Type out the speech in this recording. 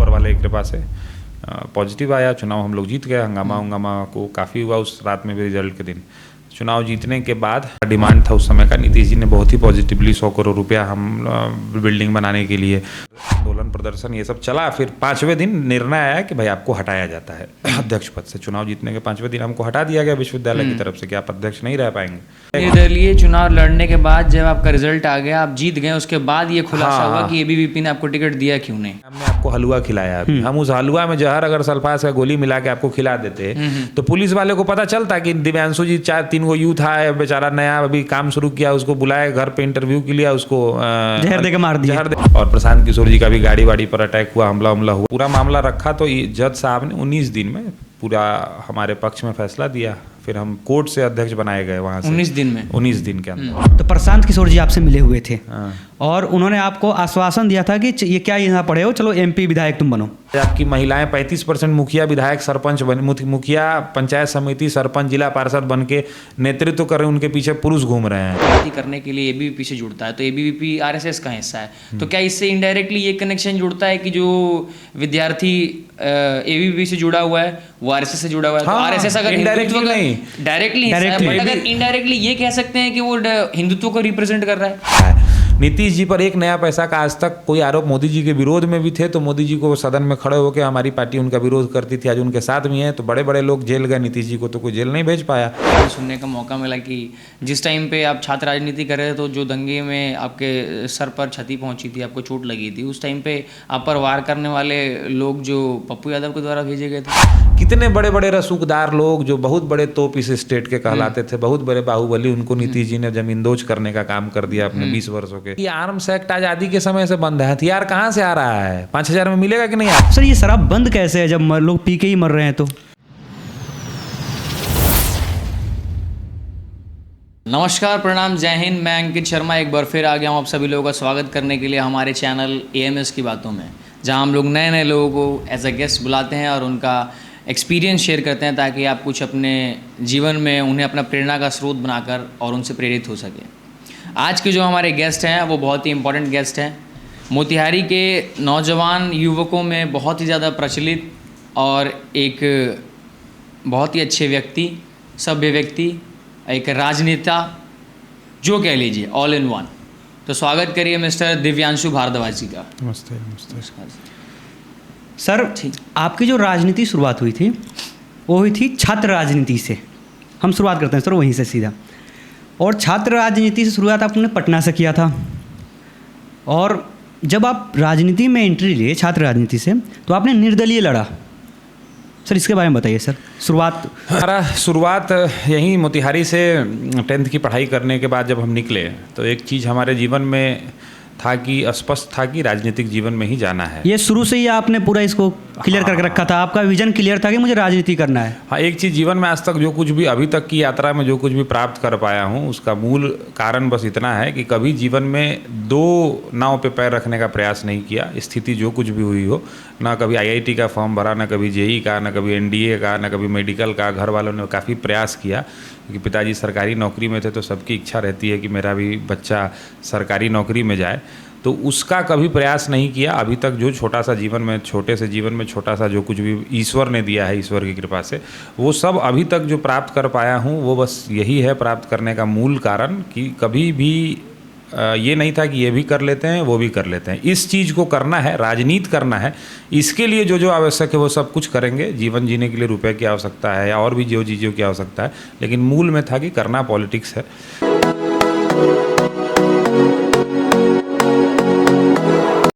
ऊपर वाले की कृपा से पॉजिटिव आया। चुनाव हम लोग जीत गए। हंगामा को काफ़ी हुआ उस रात में भी। रिजल्ट के दिन चुनाव जीतने के बाद डिमांड था उस समय का, नीतीश जी ने बहुत ही पॉजिटिवली 100 करोड़ रुपया हम बिल्डिंग बनाने के लिए, आंदोलन प्रदर्शन ये सब चला। फिर 5वें दिन निर्णय आया कि भाई आपको हटाया जाता है अध्यक्ष पद से। चुनाव जीतने के 5वें दिन हमको हटा दिया गया विश्वविद्यालय की तरफ से कि आप अध्यक्ष नहीं रह पाएंगे। निर्दलीय चुनाव लड़ने के बाद जब आपका रिजल्ट आ गया, आप जीत गए, उसके बाद ये खुलासा हुआ कि एबीवीपी ने आपको टिकट दिया क्यों नहीं। हमने आपको हलवा खिलाया अभी। हम उस हलवा में जहर अगर सल्फास का गोली मिला के आपको खिला देते तो पुलिस वाले को पता चलता कि दिव्यांशु जी 4-3 गो यूथ है, बेचारा नया अभी काम शुरू किया, उसको बुलाए घर पे इंटरव्यू के लिए, उसको जहर देके मार दिया। और प्रशांत किशोर जी का भी गाड़ी वाड़ी पर अटैक हुआ, हमला हुआ, पूरा मामला रखा। तो जज साहब ने 19 दिन में पूरा हमारे पक्ष में फैसला दिया। फिर हम कोर्ट से अध्यक्ष बनाए गए वहाँ से 19 दिन में, 19 दिन के अंदर। तो प्रशांत किशोर जी आपसे मिले हुए थे और उन्होंने आपको आश्वासन दिया था कि ये क्या यहाँ पढ़े हो, चलो एमपी विधायक तुम बनो। आपकी महिलाएं 35% मुखिया विधायक सरपंच मुखिया पंचायत समिति सरपंच जिला पार्षद बन के नेतृत्व कर रहे हैं, उनके पीछे पुरुष घूम रहे हैं। राजनीति करने के लिए एबीवीपी से जुड़ता है, तो एबीवीपी आरएसएस का हिस्सा है, तो क्या इससे इनडायरेक्टली ये कनेक्शन जुड़ता है कि जो विद्यार्थी एबीवीपी से जुड़ा हुआ है वो आरएसएस से जुड़ा हुआ है? तो आरएसएस अगर इनडायरेक्टली नहीं, डायरेक्टली अगर इनडायरेक्टली ये कह सकते हैं कि वो हिंदुत्व को रिप्रेजेंट कर रहा है। नीतीश जी पर एक नया पैसा का आज तक कोई आरोप, मोदी जी के विरोध में भी थे तो मोदी जी को सदन में खड़े होकर हमारी पार्टी उनका विरोध करती थी, आज उनके साथ भी हैं। तो बड़े बड़े लोग जेल गए, नीतीश जी को तो कोई जेल नहीं भेज पाया। सुनने का मौका मिला कि जिस टाइम पे आप छात्र राजनीति कर रहे थे तो जो दंगे में आपके सर पर क्षति पहुंची थी, आपको चोट लगी थी, उस टाइम पे आप पर वार करने वाले लोग जो पप्पू यादव के द्वारा भेजे गए थे। कितने बड़े बड़े रसूखदार लोग जो बहुत बड़े तोप इस स्टेट के कहलाते थे, बहुत बड़े बाहुबली, उनको नीतीश जी ने जमींदोज करने का काम कर दिया अपने 20 वर्षों के। ये आर्म्स एक्ट आजादी के समय से बंद है। हथियार कहाँ से आ रहा है? 5000 में मिलेगा कि नहीं? सर ये शराब बंद कैसे है जब लोग पी के ही मर रहे हैं? तो नमस्कार, प्रणाम, जय हिंद। मैं अंकित शर्मा एक बार फिर आ गया हूँ आप सभी लोगों का स्वागत करने के लिए हमारे चैनल एएमएस की बातों में, जहाँ हम लोग नए नए लोगों को एज अ गेस्ट बुलाते हैं और उनका एक्सपीरियंस शेयर करते हैं ताकि आप कुछ अपने जीवन में उन्हें अपना प्रेरणा का स्रोत बनाकर और उनसे प्रेरित हो सके। आज के जो हमारे गेस्ट हैं वो बहुत ही इंपॉर्टेंट गेस्ट हैं। मोतिहारी के नौजवान युवकों में बहुत ही ज़्यादा प्रचलित और एक बहुत ही अच्छे व्यक्ति, सभ्य व्यक्ति, एक राजनेता जो कह लीजिए, ऑल इन वन। तो स्वागत करिए मिस्टर दिव्यांशु भारद्वाज जी का। नमस्ते। नमस्कार सर, आपकी जो राजनीति शुरुआत हुई थी वो हुई थी छात्र राजनीति से। हम शुरुआत करते हैं सर वहीं से सीधा। और छात्र राजनीति से शुरुआत आपने पटना से किया था, और जब आप राजनीति में एंट्री लिए छात्र राजनीति से तो आपने निर्दलीय लड़ा। सर इसके बारे में बताइए सर। हमारा शुरुआत यहीं मोतिहारी से 10th की पढ़ाई करने के बाद जब हम निकले तो एक चीज़ हमारे जीवन में था कि स्पष्ट था कि राजनीतिक जीवन में ही जाना है। ये शुरू से ही आपने पूरा इसको क्लियर करके रखा था? आपका विजन क्लियर था कि मुझे राजनीति करना है? हाँ, एक चीज़ जीवन में आज तक जो कुछ भी अभी तक की यात्रा में जो कुछ भी प्राप्त कर पाया हूँ उसका मूल कारण बस इतना है कि कभी जीवन में 2 नाव पे पैर रखने का प्रयास नहीं किया। स्थिति जो कुछ भी हुई हो, ना कभी IIT का फॉर्म भरा, ना कभी JEE का, ना कभी NDA का, ना कभी मेडिकल का। घर वालों ने काफ़ी प्रयास किया क्योंकि पिताजी सरकारी नौकरी में थे तो सबकी इच्छा रहती है कि मेरा भी बच्चा सरकारी नौकरी में जाए, तो उसका कभी प्रयास नहीं किया। अभी तक जो छोटा सा जीवन में, छोटे से जीवन में छोटा सा जो कुछ भी ईश्वर ने दिया है, ईश्वर की कृपा से, वो सब अभी तक जो प्राप्त कर पाया हूँ वो बस यही है प्राप्त करने का मूल कारण कि कभी भी ये नहीं था कि ये भी कर लेते हैं वो भी कर लेते हैं। इस चीज़ को करना है, राजनीति करना है, इसके लिए जो जो आवश्यक है वो सब कुछ करेंगे। जीवन जीने के लिए रुपए की आवश्यकता है या और भी जो चीज़ों की आवश्यकता है, लेकिन मूल में था कि करना पॉलिटिक्स है।